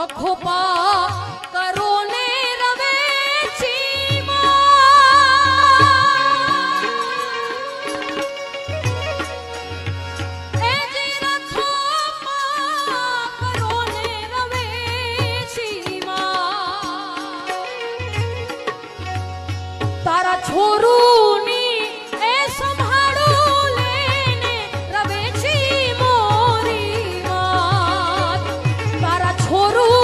રખોપા કરો ને તારા છોરુની એ સંભાળું લેને રવે છી મોરી વાત તારા છોરું